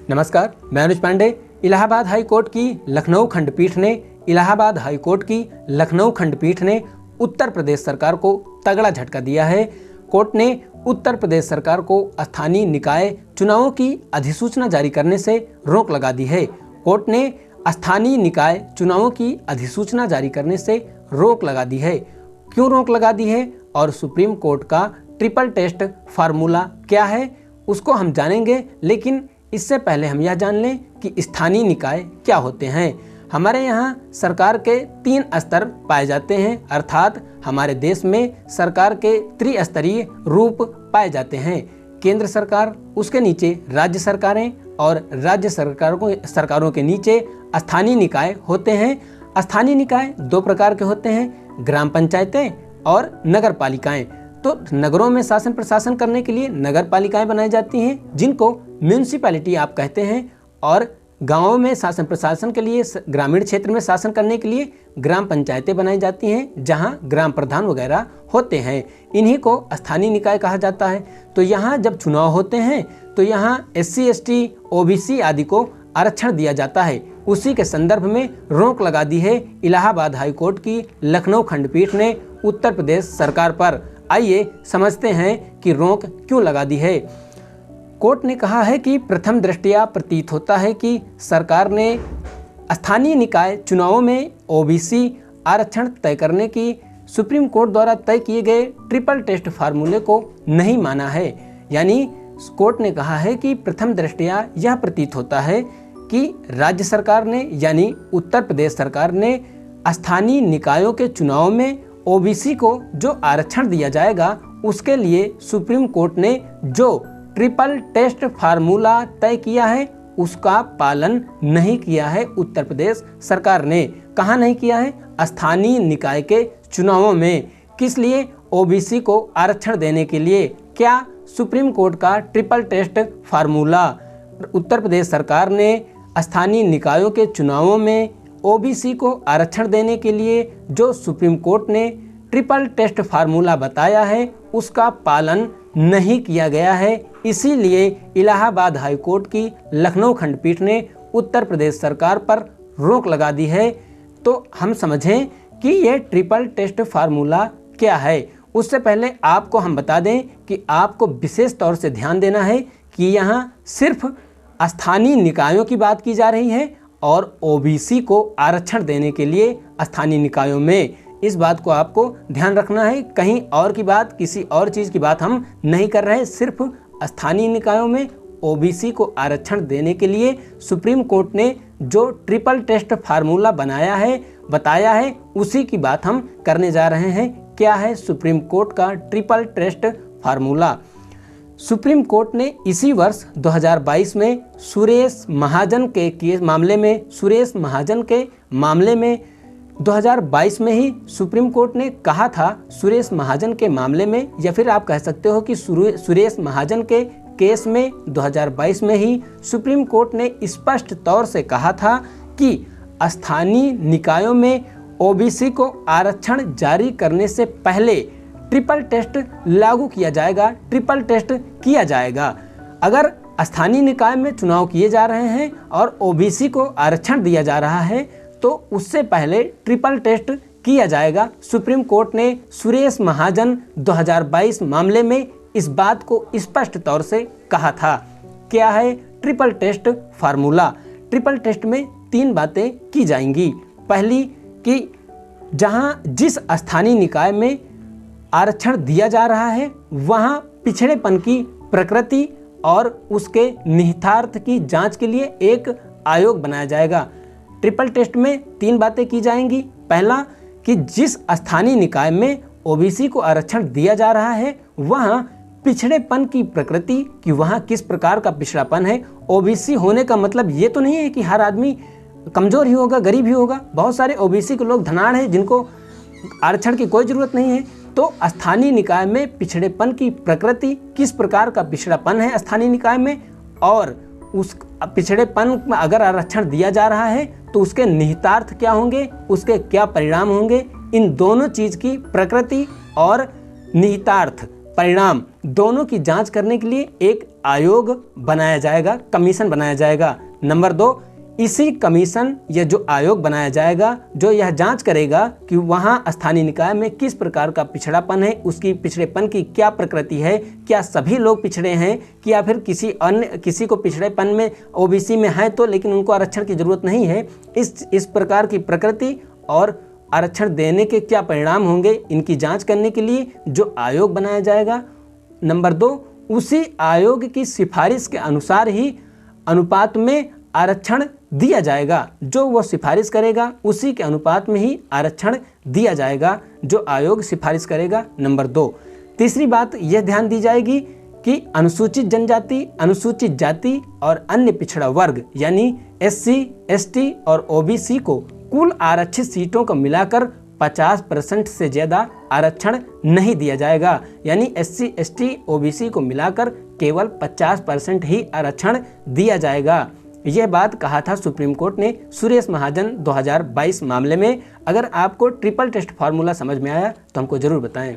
नमस्कार, मैं अनुज Pandey. Allahabad high court की लखनऊ खंडपीठ ने उत्तर प्रदेश सरकार को तगड़ा झटका दिया है। कोर्ट ने उत्तर प्रदेश सरकार को स्थानीय निकाय चुनावों की अधिसूचना जारी करने से रोक लगा दी है। कोर्ट ने स्थानीय निकाय चुनावों की अधिसूचना जारी करने से रोक लगा दी है। क्यों रोक लगा दी है और सुप्रीम कोर्ट का ट्रिपल टेस्ट फार्मूला क्या है, उसको हम जानेंगे। लेकिन इससे पहले हम यह जान लें कि स्थानीय निकाय क्या होते हैं। हमारे यहाँ सरकार के 3 स्तर पाए जाते हैं, अर्थात हमारे देश में सरकार के त्रिस्तरीय रूप पाए जाते हैं। केंद्र सरकार, उसके नीचे राज्य सरकारें और राज्य सरकारों के नीचे स्थानीय निकाय होते हैं। स्थानीय निकाय 2 प्रकार के होते हैं, ग्राम पंचायतें और नगर पालिकाएं। तो नगरों में शासन प्रशासन करने के लिए नगर पालिकाएं बनाई जाती हैं, जिनको म्यूनिसिपैलिटी आप कहते हैं, और गांवों में शासन प्रशासन के लिए, ग्रामीण क्षेत्र में शासन करने के लिए ग्राम पंचायतें बनाई जाती हैं, जहां ग्राम प्रधान वगैरह होते हैं। इन्हीं को स्थानीय निकाय कहा जाता है। तो यहाँ जब चुनाव होते हैं तो यहाँ SC ST OBC आदि को आरक्षण दिया जाता है। उसी के संदर्भ में रोक लगा दी है इलाहाबाद हाई कोर्ट की लखनऊ खंडपीठ ने उत्तर प्रदेश सरकार पर। आइए समझते हैं कि रोक क्यों लगा दी है। कोर्ट ने कहा है कि प्रथम दृष्टया प्रतीत होता है कि सरकार ने स्थानीय निकाय चुनावों में OBC आरक्षण तय करने की सुप्रीम कोर्ट द्वारा तय किए गए ट्रिपल टेस्ट फार्मूले को नहीं माना है। यानी कोर्ट ने कहा है कि प्रथम दृष्टया यह प्रतीत होता है कि राज्य सरकार ने, यानी उत्तर प्रदेश सरकार ने स्थानीय निकायों के चुनाव में OBC को जो आरक्षण दिया जाएगा, उसके लिए सुप्रीम कोर्ट ने जो ट्रिपल टेस्ट फार्मूला तय किया है उसका पालन नहीं किया है उत्तर प्रदेश सरकार ने। कहाँ नहीं किया है? स्थानीय निकाय के चुनावों में। किस लिए? OBC को आरक्षण देने के लिए। क्या? सुप्रीम कोर्ट का triple test formula. Uttar Pradesh सरकार ने स्थानीय निकायों के चुनावों में OBC को आरक्षण देने के लिए जो सुप्रीम कोर्ट ने ट्रिपल टेस्ट फार्मूला बताया है, उसका पालन नहीं किया गया है। इसीलिए इलाहाबाद हाई कोर्ट की लखनऊ खंडपीठ ने उत्तर प्रदेश सरकार पर रोक लगा दी है। तो हम समझें कि यह ट्रिपल टेस्ट फार्मूला क्या है। उससे पहले आपको हम बता दें कि आपको विशेष तौर से ध्यान देना है कि यहाँ सिर्फ स्थानीय निकायों की बात की जा रही है और OBC को आरक्षण देने के लिए स्थानीय निकायों में। इस बात को आपको ध्यान रखना है। कहीं और की बात, किसी और चीज़ की बात हम नहीं कर रहे। सिर्फ स्थानीय निकायों में OBC को आरक्षण देने के लिए सुप्रीम कोर्ट ने जो ट्रिपल टेस्ट फार्मूला बनाया है, बताया है, उसी की बात हम करने जा रहे हैं। क्या है सुप्रीम कोर्ट का triple test formula? Supreme Court ने इसी वर्ष 2022 में सुरेश महाजन के मामले में 2022 में ही सुप्रीम कोर्ट ने कहा था, सुरेश महाजन के मामले में, या फिर आप कह सकते हो कि सुरेश महाजन के केस में 2022 में ही सुप्रीम कोर्ट ने स्पष्ट तौर से कहा था कि स्थानीय निकायों में OBC को आरक्षण जारी करने से पहले ट्रिपल टेस्ट लागू किया जाएगा, ट्रिपल टेस्ट किया जाएगा। अगर स्थानीय निकाय में चुनाव किए जा रहे हैं और OBC को आरक्षण दिया जा रहा है तो उससे पहले ट्रिपल टेस्ट किया जाएगा। सुप्रीम कोर्ट ने सुरेश महाजन 2022 मामले में इस बात को स्पष्ट तौर से कहा था। क्या है triple test formula? Triple test में 3 बातें की जाएंगी। पहली कि जिस स्थानीय निकाय में आरक्षण दिया जा रहा है वहाँ पिछड़ेपन की प्रकृति और उसके निहितार्थ की जांच के लिए एक आयोग बनाया जाएगा। ट्रिपल टेस्ट में 3 बातें की जाएंगी। पहला कि जिस स्थानीय निकाय में OBC को आरक्षण दिया जा रहा है वहाँ पिछड़ेपन की प्रकृति, कि वहाँ किस प्रकार का पिछड़ापन है। OBC होने का मतलब ये तो नहीं है कि हर आदमी कमज़ोर ही होगा, गरीब ही होगा। बहुत सारे OBC के लोग धनाढ़ हैं जिनको आरक्षण की कोई ज़रूरत नहीं है। तो स्थानीय निकाय में पिछड़ेपन की प्रकृति, किस प्रकार का पिछड़ापन है स्थानीय निकाय में, और उस पिछड़ेपन में अगर आरक्षण दिया जा रहा है तो उसके निहितार्थ क्या होंगे, उसके क्या परिणाम होंगे। इन दोनों चीज़ की प्रकृति और निहितार्थ परिणाम दोनों की जांच करने के लिए एक आयोग बनाया जाएगा, कमीशन बनाया जाएगा। नंबर 2, इसी कमीशन या जो आयोग बनाया जाएगा जो यह जांच करेगा कि वहाँ स्थानीय निकाय में किस प्रकार का पिछड़ापन है, उसकी पिछड़ेपन की क्या प्रकृति है, क्या सभी लोग पिछड़े हैं कि या फिर किसी को पिछड़ेपन में ओबीसी में है तो लेकिन उनको आरक्षण की जरूरत नहीं है। इस प्रकार की प्रकृति और आरक्षण देने के क्या परिणाम होंगे, इनकी जांच करने के लिए जो आयोग बनाया जाएगा। नंबर 2, उसी आयोग की सिफारिश के अनुसार ही अनुपात में आरक्षण दिया जाएगा। जो वो सिफारिश करेगा उसी के अनुपात में ही आरक्षण दिया जाएगा जो आयोग सिफारिश करेगा। नंबर 2, तीसरी बात यह ध्यान दी जाएगी कि अनुसूचित जनजाति, अनुसूचित जाति और अन्य पिछड़ा वर्ग यानी SC, ST और OBC को कुल आरक्षित सीटों को मिलाकर 50% से ज़्यादा आरक्षण नहीं दिया जाएगा। यानी SC, ST, OBC को मिलाकर केवल 50% ही आरक्षण दिया जाएगा। यह बात कहा था सुप्रीम कोर्ट ने सुरेश महाजन 2022 मामले में। अगर आपको ट्रिपल टेस्ट फार्मूला समझ में आया तो हमको ज़रूर बताएं।